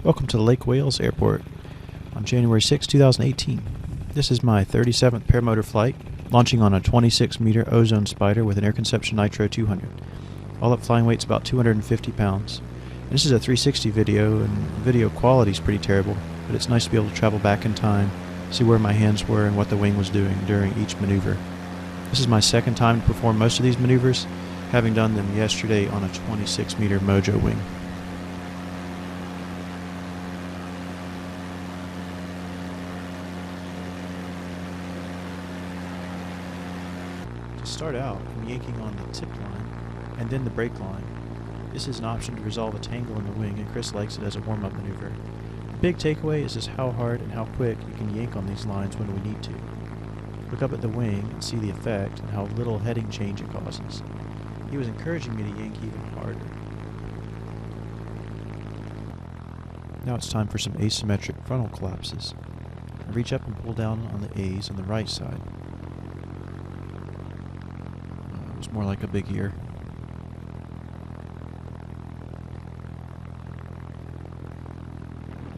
Welcome to Lake Wales Airport on January 6, 2018. This is my 37th paramotor flight, launching on a 26-meter ozone spider with an Air Conception Nitro 200. All up flying weight's about 250 pounds. And this is a 360 video, and video quality is pretty terrible, but it's nice to be able to travel back in time, see where my hands were and what the wing was doing during each maneuver. This is my second time to perform most of these maneuvers, having done them yesterday on a 26-meter Mojo wing. To start out, I'm yanking on the tip line and then the brake line. This is an option to resolve a tangle in the wing, and Chris likes it as a warm-up maneuver. The big takeaway is just how hard and how quick you can yank on these lines when we need to. Look up at the wing and see the effect and how little heading change it causes. He was encouraging me to yank even harder. Now it's time for some asymmetric frontal collapses. I reach up and pull down on the A's on the right side. It was more like a big ear.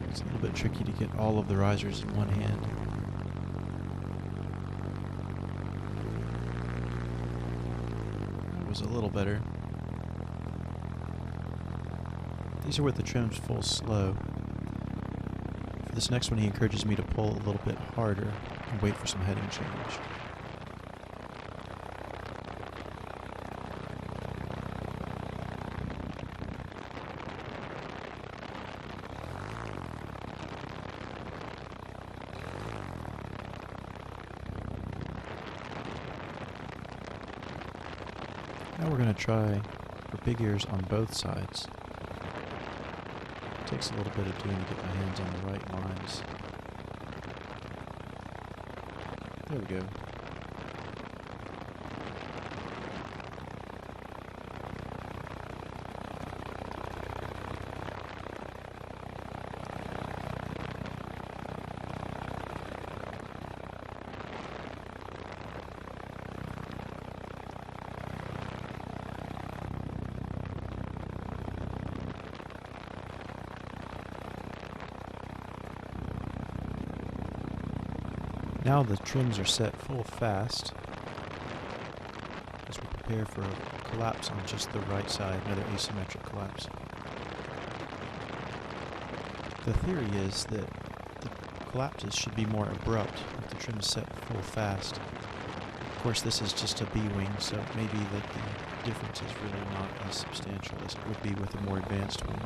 It's a little bit tricky to get all of the risers in one hand. That was a little better. These are with the trims full slow. For this next one, he encourages me to pull a little bit harder and wait for some heading change. Now we're going to try for big ears on both sides. It takes a little bit of doing to get my hands on the right lines. There we go. Now the trims are set full fast as we prepare for a collapse on just the right side, another asymmetric collapse. The theory is that the collapses should be more abrupt with the trims set full fast. Of course, this is just a B-wing, so it may be that the difference is really not as substantial as it would be with a more advanced wing.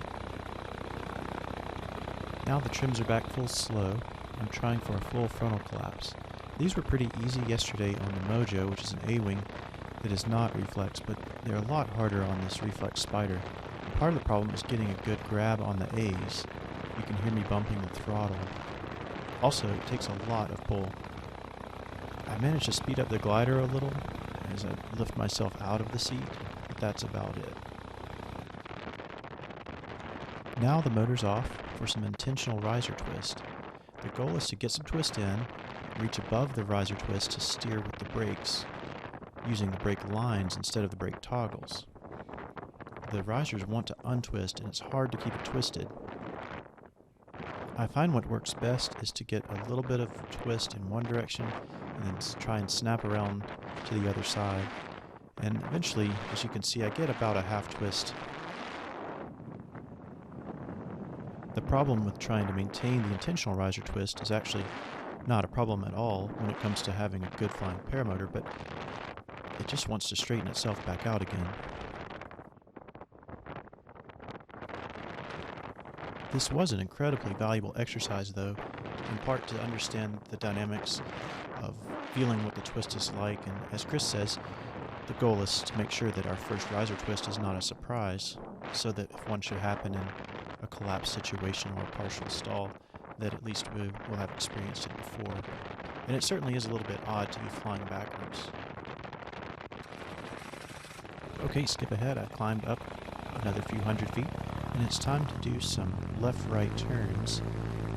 Now the trims are back full slow. I'm trying for a full frontal collapse. These were pretty easy yesterday on the Mojo, which is an A-wing that is not reflex, but they're a lot harder on this reflex spider. And part of the problem is getting a good grab on the A's. You can hear me bumping the throttle. Also, it takes a lot of pull. I managed to speed up the glider a little as I lift myself out of the seat, but that's about it. Now the motor's off for some intentional riser twist. The goal is to get some twist in, reach above the riser twist to steer with the brakes, using the brake lines instead of the brake toggles. The risers want to untwist, and it's hard to keep it twisted. I find what works best is to get a little bit of twist in one direction, and then try and snap around to the other side. And eventually, as you can see, I get about a half twist. The problem with trying to maintain the intentional riser twist is actually not a problem at all when it comes to having a good flying paramotor, but it just wants to straighten itself back out again. This was an incredibly valuable exercise, though, in part to understand the dynamics of feeling what the twist is like, and as Chris says, the goal is to make sure that our first riser twist is not a surprise, so that if one should happen in a collapse situation or a partial stall, that at least we will have experienced it before. And it certainly is a little bit odd to be flying backwards. Okay, skip ahead. I climbed up another few hundred feet, and it's time to do some left-right turns.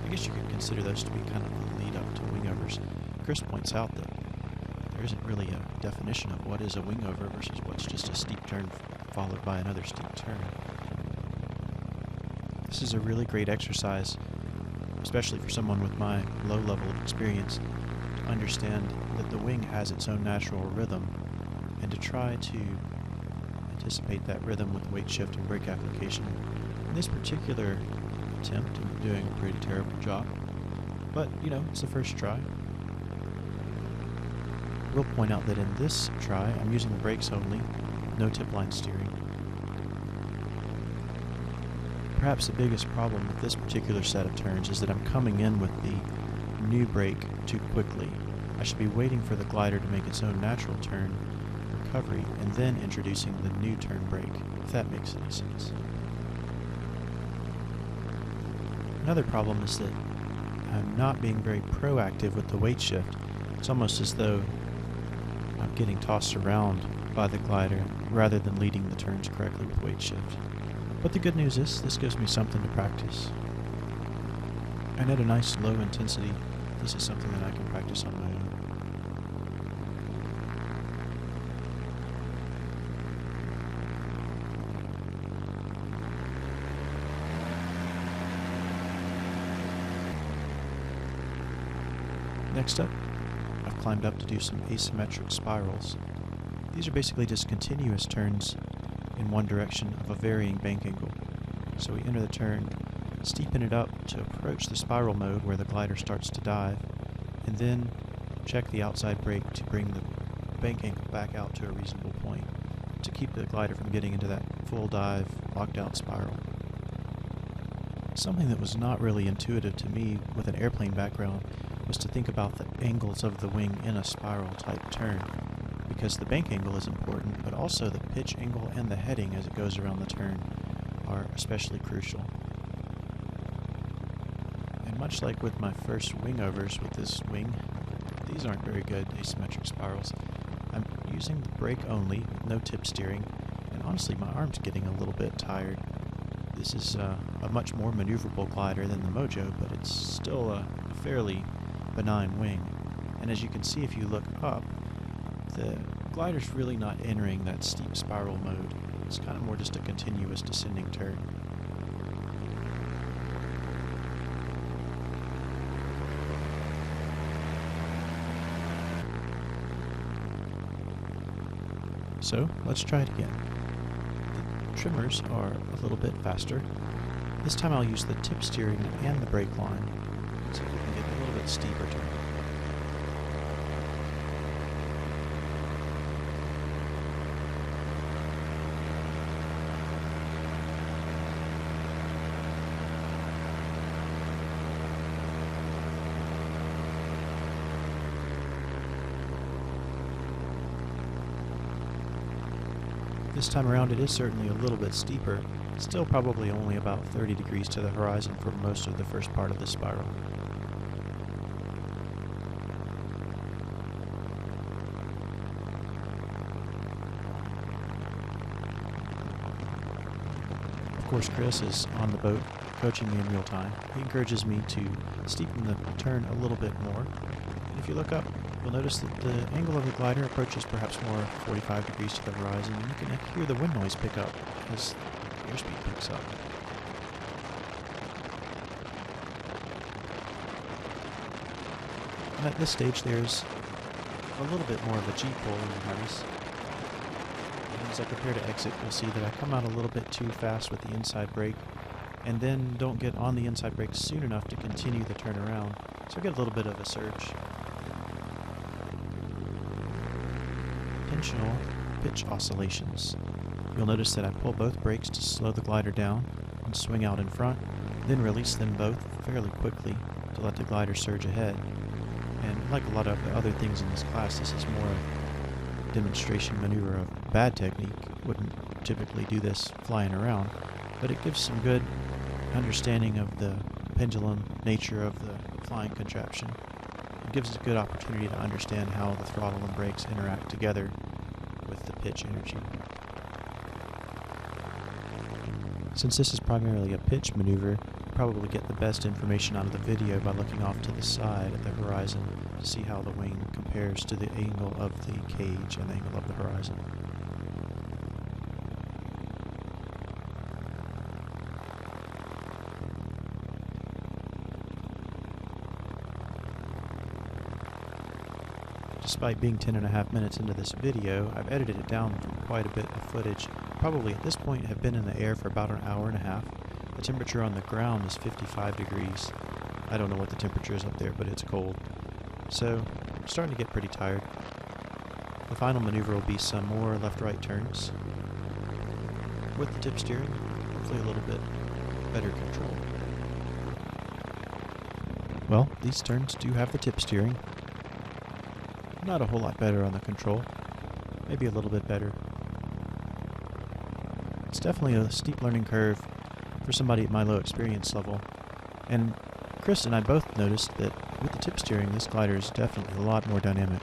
I guess you could consider those to be kind of the lead up to wingovers. Chris points out that there isn't really a definition of what is a wingover versus what's just a steep turn followed by another steep turn. This is a really great exercise, especially for someone with my low level of experience, to understand that the wing has its own natural rhythm and to try to anticipate that rhythm with weight shift and brake application. In this particular attempt, I'm doing a pretty terrible job, but you know, it's the first try. I will point out that in this try, I'm using the brakes only, no tip line steering. Perhaps the biggest problem with this particular set of turns is that I'm coming in with the new brake too quickly. I should be waiting for the glider to make its own natural turn recovery and then introducing the new turn brake, if that makes any sense. Another problem is that I'm not being very proactive with the weight shift. It's almost as though I'm getting tossed around by the glider rather than leading the turns correctly with weight shift. But the good news is this gives me something to practice. And at a nice low intensity, this is something that I can practice on my own. Next up, I've climbed up to do some asymmetric spirals. These are basically just continuous turns in one direction of a varying bank angle. So we enter the turn, steepen it up to approach the spiral mode where the glider starts to dive, and then check the outside brake to bring the bank angle back out to a reasonable point to keep the glider from getting into that full dive, locked out spiral. Something that was not really intuitive to me with an airplane background was to think about the angles of the wing in a spiral type turn, because the bank angle is important, but also the pitch angle and the heading as it goes around the turn are especially crucial. And much like with my first wing overs with this wing, these aren't very good asymmetric spirals. I'm using the brake only, with no tip steering, and honestly my arm's getting a little bit tired. This is a much more maneuverable glider than the Mojo, but it's still a fairly benign wing. And as you can see if you look up, the glider's really not entering that steep spiral mode. It's kind of more just a continuous descending turn. So let's try it again. The trimmers are a little bit faster. This time I'll use the tip steering and the brake line, so we can get a little bit steeper turn. This time around it is certainly a little bit steeper, still probably only about 30 degrees to the horizon for most of the first part of the spiral. Of course, Chris is on the boat coaching me in real time. He encourages me to steepen the turn a little bit more. And if you look up, you'll notice that the angle of the glider approaches perhaps more 45 degrees to the horizon, and you can hear the wind noise pick up as the airspeed picks up. And at this stage there's a little bit more of a G-pull in the harness. And as I prepare to exit, you'll see that I come out a little bit too fast with the inside brake, and then don't get on the inside brake soon enough to continue the turn around, so I get a little bit of a surge. Intentional pitch oscillations. You'll notice that I pull both brakes to slow the glider down and swing out in front, then release them both fairly quickly to let the glider surge ahead. And like a lot of the other things in this class, this is more a demonstration maneuver of bad technique. Wouldn't typically do this flying around, but it gives some good understanding of the pendulum nature of the flying contraption. It gives us a good opportunity to understand how the throttle and brakes interact together with the pitch energy. Since this is primarily a pitch maneuver, you probably get the best information out of the video by looking off to the side at the horizon to see how the wing compares to the angle of the cage and the angle of the horizon. Despite being 10.5 minutes into this video, I've edited it down from quite a bit of footage. Probably at this point have been in the air for about an hour and a half. The temperature on the ground is 55 degrees. I don't know what the temperature is up there, but it's cold. So, I'm starting to get pretty tired. The final maneuver will be some more left-right turns. With the tip steering, hopefully a little bit better control. Well, these turns do have the tip steering. Not a whole lot better on the control. Maybe a little bit better. It's definitely a steep learning curve for somebody at my low experience level. And Chris and I both noticed that with the tip steering, this glider is definitely a lot more dynamic.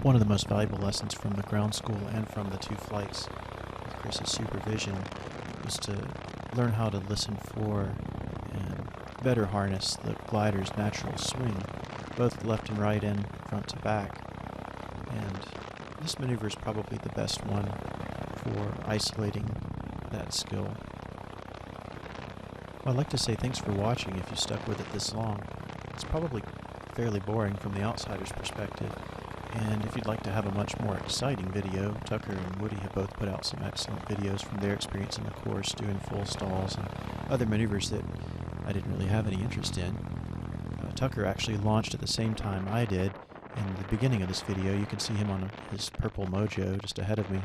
One of the most valuable lessons from the ground school and from the 2 flights with Chris's supervision was to learn how to listen for and better harness the glider's natural swing, both left and right and front to back. And this maneuver is probably the best one for isolating that skill. Well, I'd like to say thanks for watching if you stuck with it this long. It's probably fairly boring from the outsider's perspective, and if you'd like to have a much more exciting video, Tucker and Woody have both put out some excellent videos from their experience in the course doing full stalls and other maneuvers that I didn't really have any interest in. Tucker actually launched at the same time I did. In the beginning of this video, you can see him on his purple Mojo just ahead of me.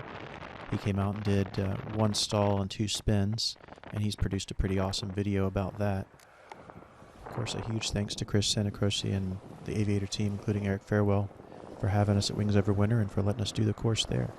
He came out and did 1 stall and 2 spins, and he's produced a pretty awesome video about that. Of course, a huge thanks to Chris Santacroce and the Aviator team, including Eric Farewell, for having us at Wings Over Winter and for letting us do the course there.